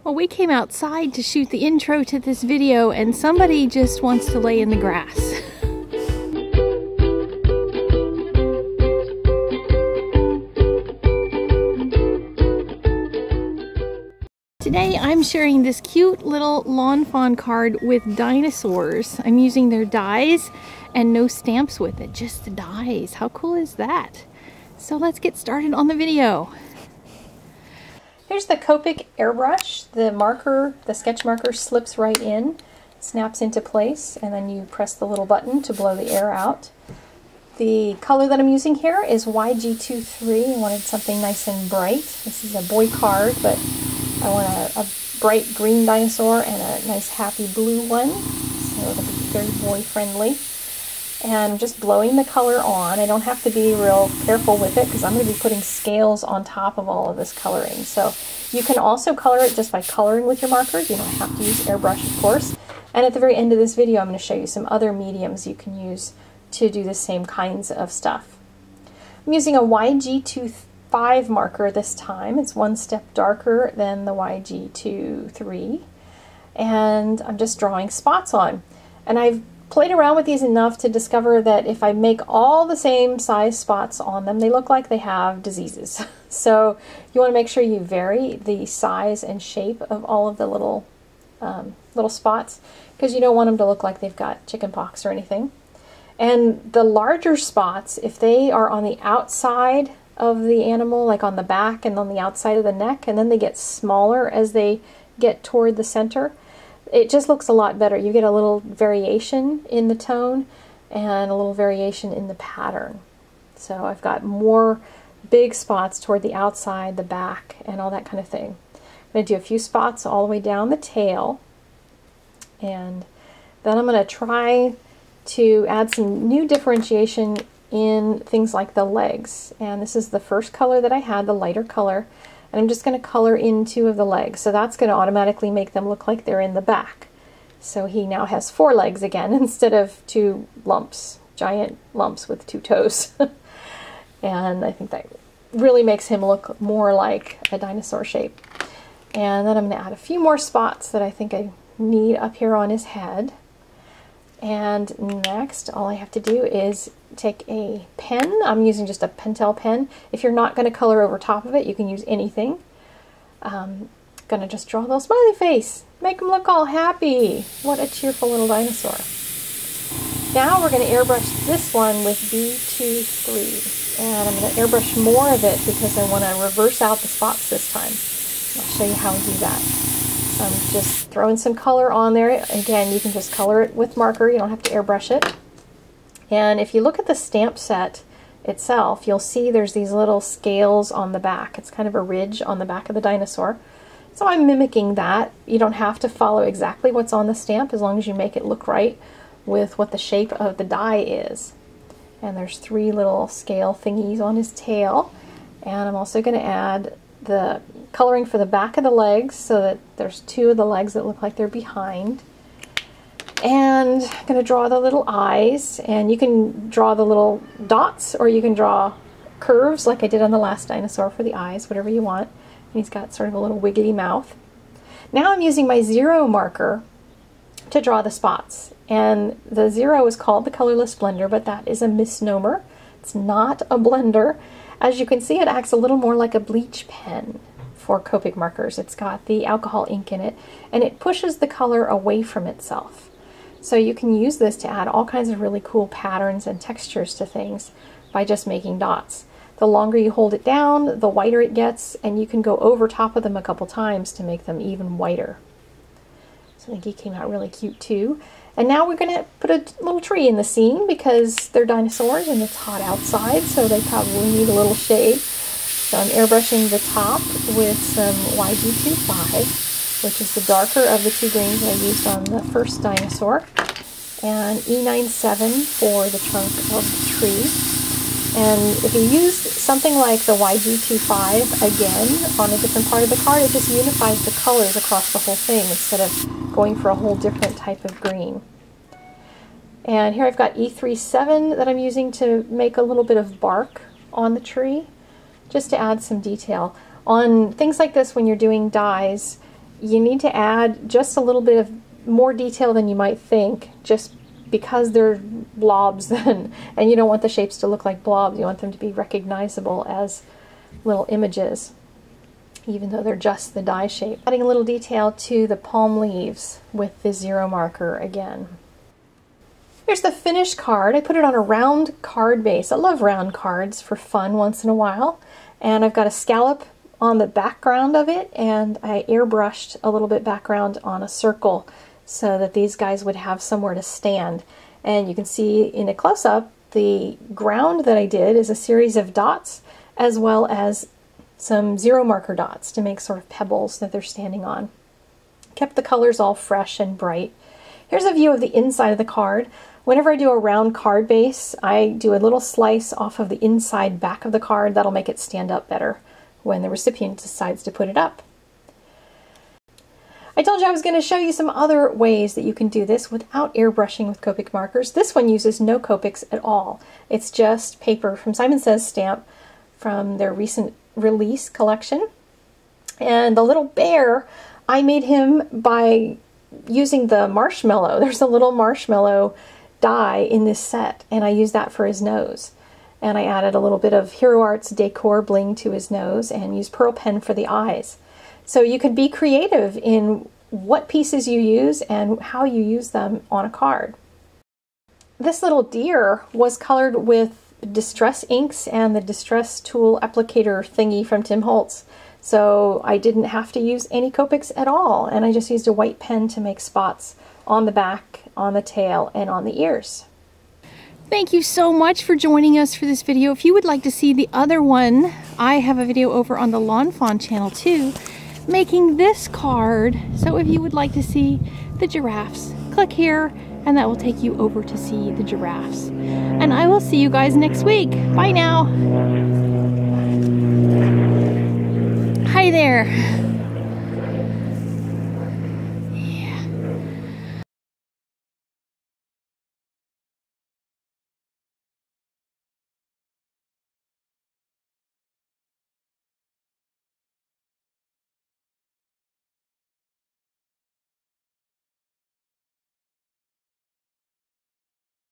Well, we came outside to shoot the intro to this video and somebody just wants to lay in the grass. Today I'm sharing this cute little lawn fawn card with dinosaurs. I'm using their dies and no stamps with it, just the dies. How cool is that? So let's get started on the video. Here's the Copic airbrush. The marker, the sketch marker slips right in, snaps into place, and then you press the little button to blow the air out. The color that I'm using here is YG23. I wanted something nice and bright. This is a boy card, but I want a bright green dinosaur and a nice happy blue one, so it'll be very boy friendly. And I'm just blowing the color on. I don't have to be real careful with it because I'm going to be putting scales on top of all of this coloring. So you can also color it just by coloring with your markers. You don't have to use airbrush, of course. And at the very end of this video, I'm going to show you some other mediums you can use to do the same kinds of stuff. I'm using a YG25 marker this time. It's one step darker than the YG23. And I'm just drawing spots on. And I've played around with these enough to discover that if I make all the same size spots on them, they look like they have diseases. So you want to make sure you vary the size and shape of all of the little spots, because you don't want them to look like they've got chickenpox or anything. And the larger spots, if they are on the outside of the animal, like on the back and on the outside of the neck, and then they get smaller as they get toward the center, it just looks a lot better. You get a little variation in the tone and a little variation in the pattern. So I've got more big spots toward the outside, the back, and all that kind of thing. I'm going to do a few spots all the way down the tail, and then I'm going to try to add some new differentiation in things like the legs. And this is the first color that I had, the lighter color. And I'm just going to color in 2 of the legs. So that's going to automatically make them look like they're in the back. So he now has 4 legs again instead of 2 lumps, giant lumps with 2 toes. And I think that really makes him look more like a dinosaur shape. And then I'm going to add a few more spots that I think I need up here on his head. And next, all I have to do is take a pen. I'm using just a Pentel pen. If you're not going to color over top of it, you can use anything. I'm going to just draw a little smiley face. Make him look all happy. What a cheerful little dinosaur. Now we're going to airbrush this one with B23. And I'm going to airbrush more of it because I want to reverse out the spots this time. I'll show you how we do that. So I'm just throwing some color on there. Again, you can just color it with marker. You don't have to airbrush it. And if you look at the stamp set itself, you'll see there's these little scales on the back. It's kind of a ridge on the back of the dinosaur. So I'm mimicking that. You don't have to follow exactly what's on the stamp as long as you make it look right with what the shape of the die is. And there's 3 little scale thingies on his tail. And I'm also going to add the coloring for the back of the legs so that there's 2 of the legs that look like they're behind. And I'm going to draw the little eyes, and you can draw the little dots or you can draw curves like I did on the last dinosaur for the eyes, whatever you want. And he's got sort of a little wiggly mouth. Now I'm using my 0 marker to draw the spots. And the 0 is called the colorless blender, but that is a misnomer. It's not a blender. As you can see, it acts a little more like a bleach pen for Copic markers. It's got the alcohol ink in it, and it pushes the color away from itself. So you can use this to add all kinds of really cool patterns and textures to things by just making dots. The longer you hold it down, the whiter it gets, and you can go over top of them a couple times to make them even whiter. So I think he came out really cute too. And now we're going to put a little tree in the scene because they're dinosaurs and it's hot outside, so they probably need a little shade. So I'm airbrushing the top with some YG25, which is the darker of the 2 greens I used on the first dinosaur, and E97 for the trunk of the tree. And if you use something like the YG25 again on a different part of the card, it just unifies the colors across the whole thing instead of going for a whole different type of green. And here I've got E37 that I'm using to make a little bit of bark on the tree, just to add some detail. On things like this, when you're doing dies, you need to add just a little bit of more detail than you might think, just because they're blobs and you don't want the shapes to look like blobs. You want them to be recognizable as little images, even though they're just the die shape. Adding a little detail to the palm leaves with the 0 marker again. Here's the finished card. I put it on a round card base. I love round cards for fun once in a while. And I've got a scallop on the background of it, and I airbrushed a little bit background on a circle so that these guys would have somewhere to stand. And you can see in a close-up, the ground that I did is a series of dots as well as some 0 marker dots to make sort of pebbles that they're standing on. Kept the colors all fresh and bright. Here's a view of the inside of the card. Whenever I do a round card base, I do a little slice off of the inside back of the card. That'll make it stand up better when the recipient decides to put it up. I told you I was going to show you some other ways that you can do this without airbrushing with Copic markers. This one uses no Copics at all. It's just paper from Simon Says Stamp from their recent release collection. And the little bear, I made him by using the marshmallow. There's a little marshmallow die in this set, and I used that for his nose. And I added a little bit of Hero Arts decor bling to his nose and used pearl pen for the eyes. So you could be creative in what pieces you use and how you use them on a card. This little deer was colored with Distress inks and the Distress tool applicator thingy from Tim Holtz. So I didn't have to use any Copics at all, and I just used a white pen to make spots on the back, on the tail, and on the ears. Thank you so much for joining us for this video. If you would like to see the other one, I have a video over on the Lawn Fawn channel too, making this card. So if you would like to see the giraffes, click here and that will take you over to see the giraffes. And I will see you guys next week. Bye now. Hi there.